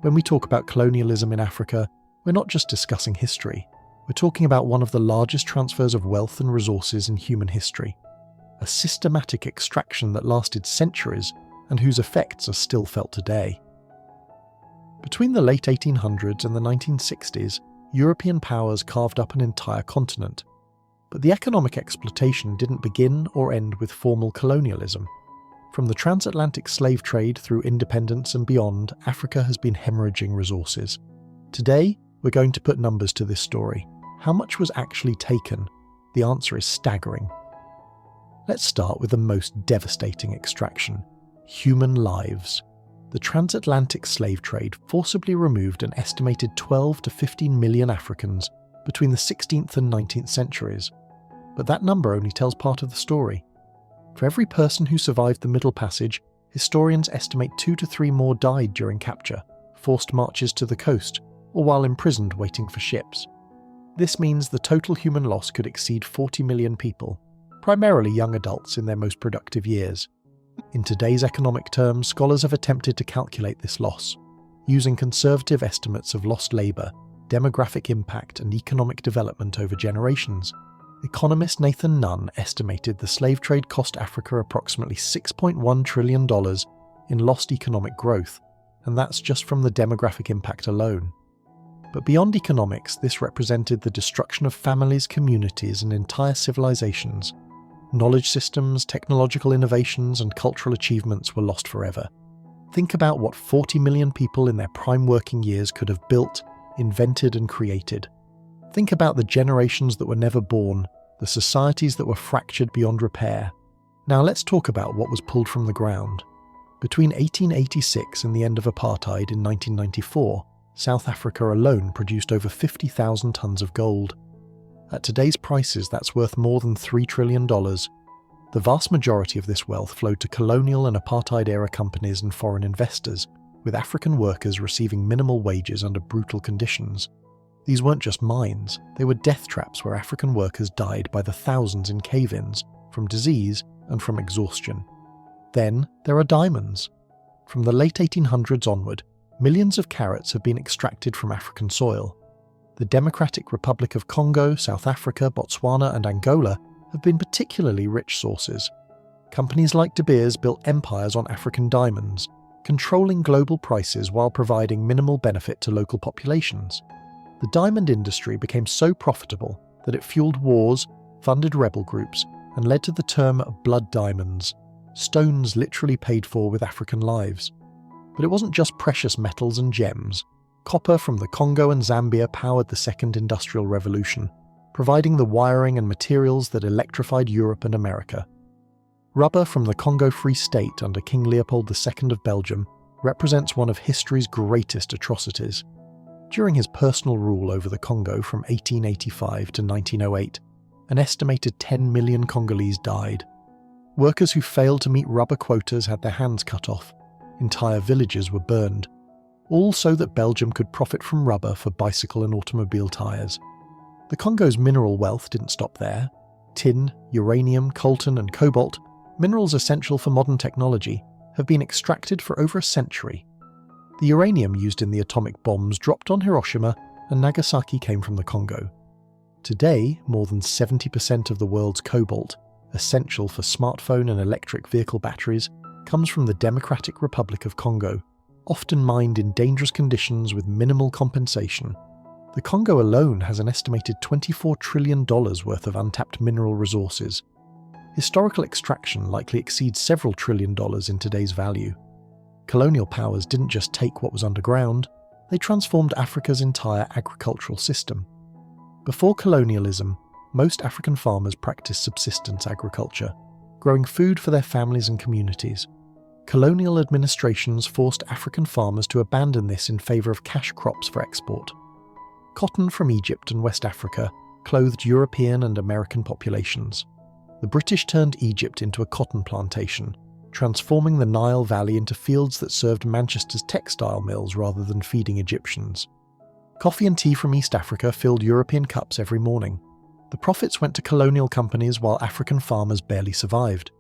When we talk about colonialism in Africa, we're not just discussing history. We're talking about one of the largest transfers of wealth and resources in human history. A systematic extraction that lasted centuries and whose effects are still felt today. Between the late 1800s and the 1960s, European powers carved up an entire continent. But the economic exploitation didn't begin or end with formal colonialism. From the transatlantic slave trade through independence and beyond, Africa has been hemorrhaging resources. Today, we're going to put numbers to this story. How much was actually taken? The answer is staggering. Let's start with the most devastating extraction: human lives. The transatlantic slave trade forcibly removed an estimated 12 to 15 million Africans between the 16th and 19th centuries. But that number only tells part of the story. For every person who survived the Middle Passage, historians estimate 2 to 3 more died during capture, forced marches to the coast, or while imprisoned waiting for ships. This means the total human loss could exceed 40 million people, primarily young adults in their most productive years. In today's economic terms, scholars have attempted to calculate this loss, using conservative estimates of lost labour, demographic impact and economic development over generations. Economist Nathan Nunn estimated the slave trade cost Africa approximately $6.1 trillion in lost economic growth, and that's just from the demographic impact alone. But beyond economics, this represented the destruction of families, communities and entire civilizations. Knowledge systems, technological innovations and cultural achievements were lost forever. Think about what 40 million people in their prime working years could have built, invented and created. Think about the generations that were never born, the societies that were fractured beyond repair. Now let's talk about what was pulled from the ground. Between 1886 and the end of apartheid in 1994, South Africa alone produced over 50,000 tons of gold. At today's prices, that's worth more than $3 trillion. The vast majority of this wealth flowed to colonial and apartheid-era companies and foreign investors, with African workers receiving minimal wages under brutal conditions. These weren't just mines, they were death traps where African workers died by the thousands in cave-ins, from disease and from exhaustion. Then there are diamonds. From the late 1800s onward, millions of carats have been extracted from African soil. The Democratic Republic of Congo, South Africa, Botswana and Angola have been particularly rich sources. Companies like De Beers built empires on African diamonds, controlling global prices while providing minimal benefit to local populations. The diamond industry became so profitable that it fueled wars, funded rebel groups, and led to the term blood diamonds, stones literally paid for with African lives. But it wasn't just precious metals and gems. Copper from the Congo and Zambia powered the Second Industrial Revolution, providing the wiring and materials that electrified Europe and America. Rubber from the Congo Free State under King Leopold II of Belgium represents one of history's greatest atrocities. During his personal rule over the Congo from 1885 to 1908, an estimated 10 million Congolese died. Workers who failed to meet rubber quotas had their hands cut off. Entire villages were burned, all so that Belgium could profit from rubber for bicycle and automobile tyres. The Congo's mineral wealth didn't stop there. Tin, uranium, coltan and cobalt, minerals essential for modern technology, have been extracted for over a century. The uranium used in the atomic bombs dropped on Hiroshima and Nagasaki came from the Congo. Today, more than 70% of the world's cobalt, essential for smartphone and electric vehicle batteries, comes from the Democratic Republic of Congo, often mined in dangerous conditions with minimal compensation. The Congo alone has an estimated $24 trillion worth of untapped mineral resources. Historical extraction likely exceeds several $trillion in today's value. Colonial powers didn't just take what was underground, they transformed Africa's entire agricultural system. Before colonialism, most African farmers practiced subsistence agriculture, growing food for their families and communities. Colonial administrations forced African farmers to abandon this in favour of cash crops for export. Cotton from Egypt and West Africa clothed European and American populations. The British turned Egypt into a cotton plantation, transforming the Nile Valley into fields that served Manchester's textile mills rather than feeding Egyptians. Coffee and tea from East Africa filled European cups every morning. The profits went to colonial companies while African farmers barely survived.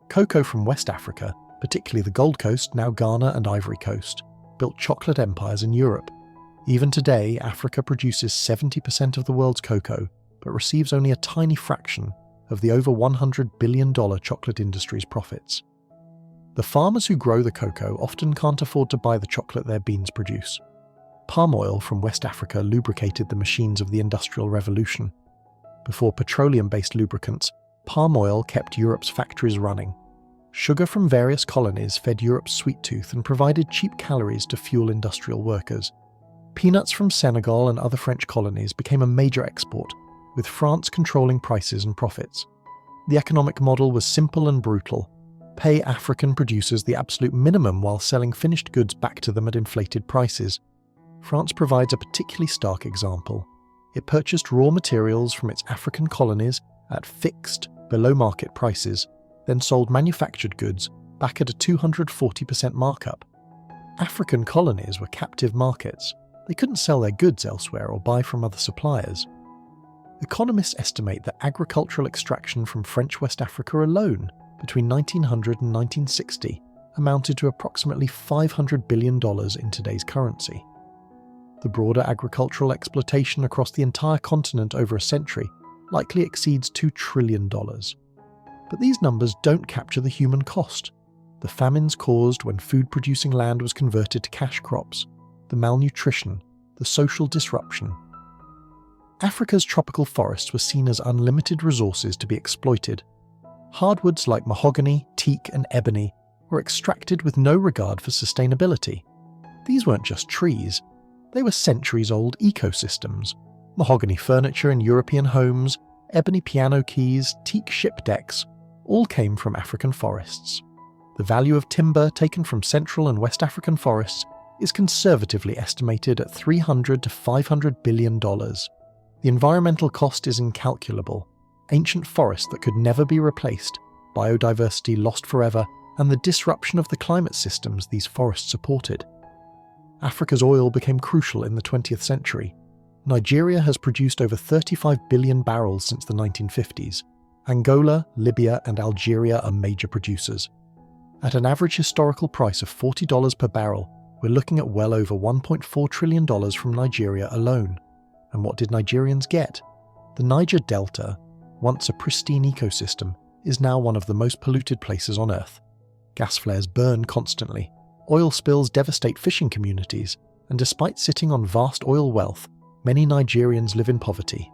Cocoa from West Africa, particularly the Gold Coast, now Ghana and Ivory Coast, built chocolate empires in Europe. Even today, Africa produces 70% of the world's cocoa, but receives only a tiny fraction of the over $100 billion chocolate industry's profits. The farmers who grow the cocoa often can't afford to buy the chocolate their beans produce. Palm oil from West Africa lubricated the machines of the Industrial Revolution. Before petroleum-based lubricants, palm oil kept Europe's factories running. Sugar from various colonies fed Europe's sweet tooth and provided cheap calories to fuel industrial workers. Peanuts from Senegal and other French colonies became a major export, with France controlling prices and profits. The economic model was simple and brutal. Pay African producers the absolute minimum while selling finished goods back to them at inflated prices. France provides a particularly stark example. It purchased raw materials from its African colonies at fixed, below-market prices, then sold manufactured goods back at a 240% markup. African colonies were captive markets. They couldn't sell their goods elsewhere or buy from other suppliers. Economists estimate that agricultural extraction from French West Africa alone, between 1900 and 1960, amounted to approximately $500 billion in today's currency. The broader agricultural exploitation across the entire continent over a century likely exceeds $2 trillion. But these numbers don't capture the human cost. The famines caused when food-producing land was converted to cash crops, the malnutrition, the social disruption. Africa's tropical forests were seen as unlimited resources to be exploited. Hardwoods like mahogany, teak, and ebony were extracted with no regard for sustainability. These weren't just trees. They were centuries-old ecosystems. Mahogany furniture in European homes, ebony piano keys, teak ship decks, all came from African forests. The value of timber taken from Central and West African forests is conservatively estimated at $300 to $500 billion. The environmental cost is incalculable. Ancient forests that could never be replaced, biodiversity lost forever, and the disruption of the climate systems these forests supported. Africa's oil became crucial in the 20th century. Nigeria has produced over 35 billion barrels since the 1950s. Angola, Libya, and Algeria are major producers. At an average historical price of $40 per barrel, we're looking at well over $1.4 trillion from Nigeria alone. And what did Nigerians get? The Niger Delta, once a pristine ecosystem, is now one of the most polluted places on Earth. Gas flares burn constantly. Oil spills devastate fishing communities, and despite sitting on vast oil wealth, many Nigerians live in poverty.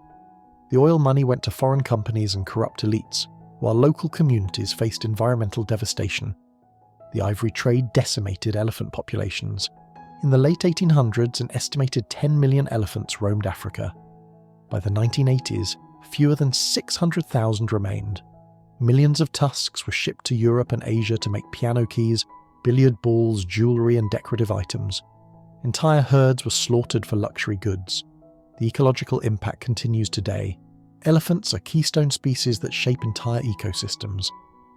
The oil money went to foreign companies and corrupt elites, while local communities faced environmental devastation. The ivory trade decimated elephant populations. In the late 1800s, an estimated 10 million elephants roamed Africa. By the 1980s, fewer than 600,000 remained. Millions of tusks were shipped to Europe and Asia to make piano keys, billiard balls, jewellery, and decorative items. Entire herds were slaughtered for luxury goods. The ecological impact continues today. Elephants are keystone species that shape entire ecosystems.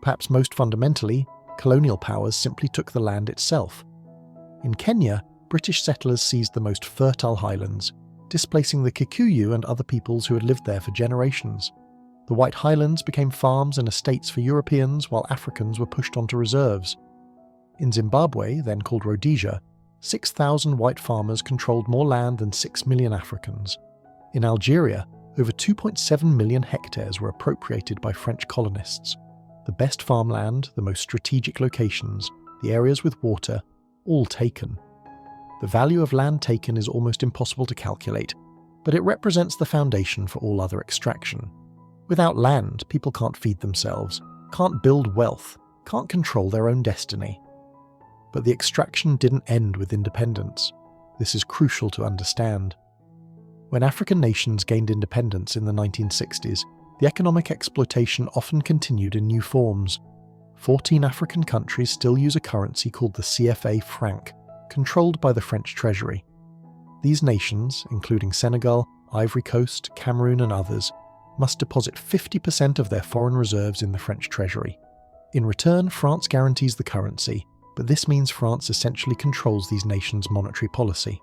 Perhaps most fundamentally, colonial powers simply took the land itself. In Kenya, British settlers seized the most fertile highlands, displacing the Kikuyu and other peoples who had lived there for generations. The White Highlands became farms and estates for Europeans while Africans were pushed onto reserves. In Zimbabwe, then called Rhodesia, 6,000 white farmers controlled more land than 6 million Africans. In Algeria, over 2.7 million hectares were appropriated by French colonists. The best farmland, the most strategic locations, the areas with water, all taken. The value of land taken is almost impossible to calculate, but it represents the foundation for all other extraction. Without land, people can't feed themselves, can't build wealth, can't control their own destiny. But the extraction didn't end with independence. This is crucial to understand. When African nations gained independence in the 1960s, the economic exploitation often continued in new forms. 14 African countries still use a currency called the CFA franc, controlled by the French treasury. These nations, including Senegal, Ivory Coast, Cameroon, and others, must deposit 50% of their foreign reserves in the French treasury. In return, France guarantees the currency, but this means France essentially controls these nations' monetary policy.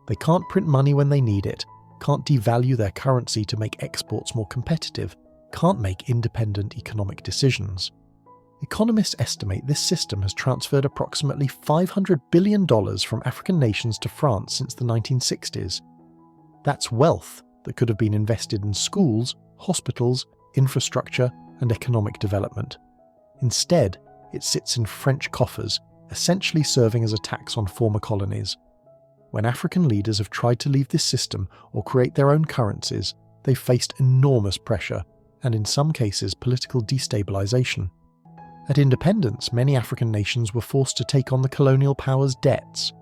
They can't print money when they need it, can't devalue their currency to make exports more competitive, can't make independent economic decisions. Economists estimate this system has transferred approximately $500 billion from African nations to France since the 1960s. That's wealth that could have been invested in schools, hospitals, infrastructure, and economic development. Instead, it sits in French coffers, essentially serving as a tax on former colonies. When African leaders have tried to leave this system or create their own currencies, they've faced enormous pressure, and in some cases political destabilization. At independence, many African nations were forced to take on the colonial power's debts.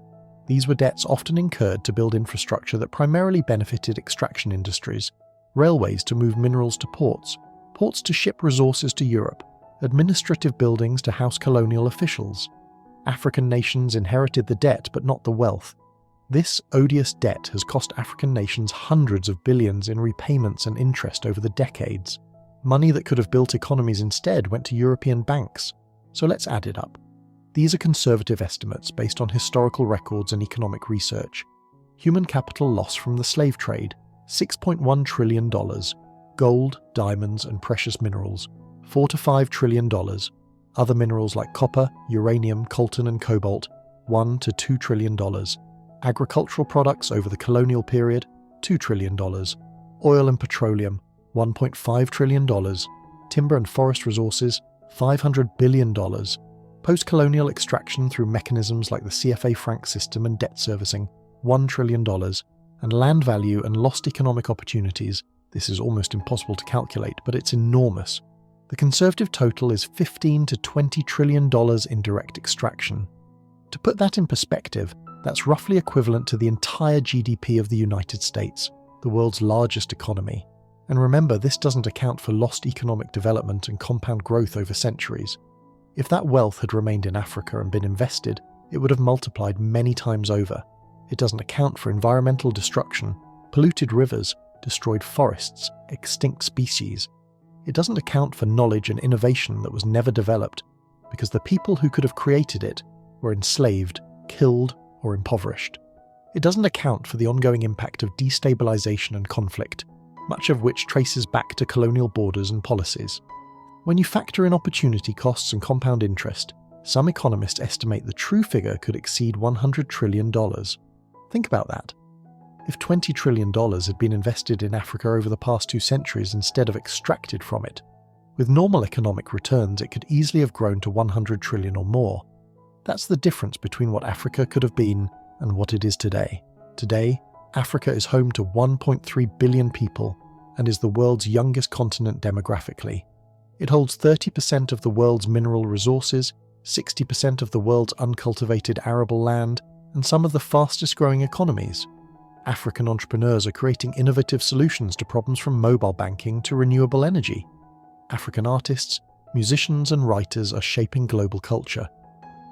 These were debts often incurred to build infrastructure that primarily benefited extraction industries, railways to move minerals to ports, ports to ship resources to Europe, administrative buildings to house colonial officials. African nations inherited the debt but not the wealth. This odious debt has cost African nations hundreds of billions in repayments and interest over the decades. Money that could have built economies instead went to European banks. So let's add it up. These are conservative estimates based on historical records and economic research. Human capital loss from the slave trade, $6.1 trillion. Gold, diamonds, and precious minerals, $4 to $5 trillion. Other minerals like copper, uranium, coltan, and cobalt, $1 to $2 trillion. Agricultural products over the colonial period, $2 trillion. Oil and petroleum, $1.5 trillion. Timber and forest resources, $500 billion. Post-colonial extraction through mechanisms like the CFA franc system and debt servicing, $1 trillion. And land value and lost economic opportunities, this is almost impossible to calculate, but it's enormous. The conservative total is $15 to $20 trillion in direct extraction. To put that in perspective, that's roughly equivalent to the entire GDP of the United States, the world's largest economy. And remember, this doesn't account for lost economic development and compound growth over centuries. If that wealth had remained in Africa and been invested, it would have multiplied many times over. It doesn't account for environmental destruction, polluted rivers, destroyed forests, extinct species. It doesn't account for knowledge and innovation that was never developed, because the people who could have created it were enslaved, killed, or impoverished. It doesn't account for the ongoing impact of destabilization and conflict, much of which traces back to colonial borders and policies. When you factor in opportunity costs and compound interest, some economists estimate the true figure could exceed $100 trillion. Think about that. If $20 trillion had been invested in Africa over the past 2 centuries instead of extracted from it, with normal economic returns it could easily have grown to $100 trillion or more. That's the difference between what Africa could have been and what it is today. Today, Africa is home to 1.3 billion people and is the world's youngest continent demographically. It holds 30% of the world's mineral resources, 60% of the world's uncultivated arable land, and some of the fastest growing economies. African entrepreneurs are creating innovative solutions to problems from mobile banking to renewable energy. African artists, musicians, and writers are shaping global culture.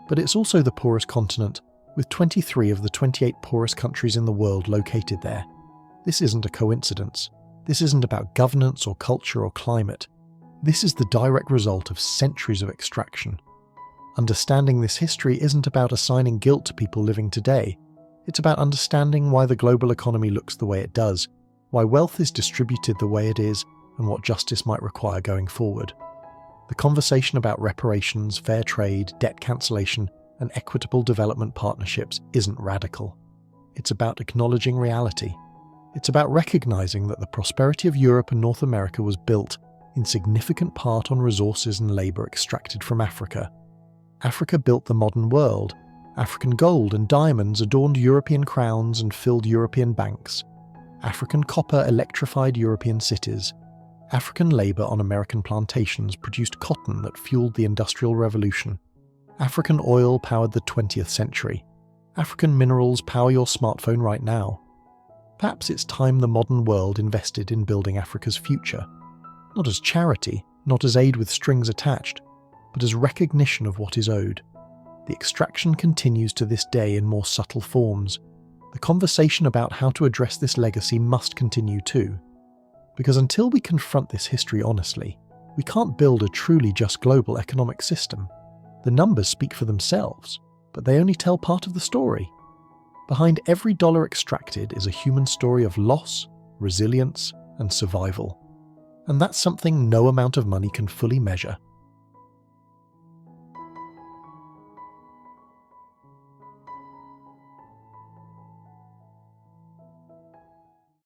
But it's also the poorest continent, with 23 of the 28 poorest countries in the world located there. This isn't a coincidence. This isn't about governance or culture or climate. This is the direct result of centuries of extraction. Understanding this history isn't about assigning guilt to people living today. It's about understanding why the global economy looks the way it does, why wealth is distributed the way it is, and what justice might require going forward. The conversation about reparations, fair trade, debt cancellation, and equitable development partnerships isn't radical. It's about acknowledging reality. It's about recognizing that the prosperity of Europe and North America was built, in significant part, on resources and labor extracted from Africa. Africa built the modern world. African gold and diamonds adorned European crowns and filled European banks. African copper electrified European cities. African labor on American plantations produced cotton that fueled the Industrial Revolution. African oil powered the 20th century. African minerals power your smartphone right now. Perhaps it's time the modern world invested in building Africa's future. Not as charity, not as aid with strings attached, but as recognition of what is owed. The extraction continues to this day in more subtle forms. The conversation about how to address this legacy must continue too. Because until we confront this history honestly, we can't build a truly just global economic system. The numbers speak for themselves, but they only tell part of the story. Behind every dollar extracted is a human story of loss, resilience, and survival. And that's something no amount of money can fully measure.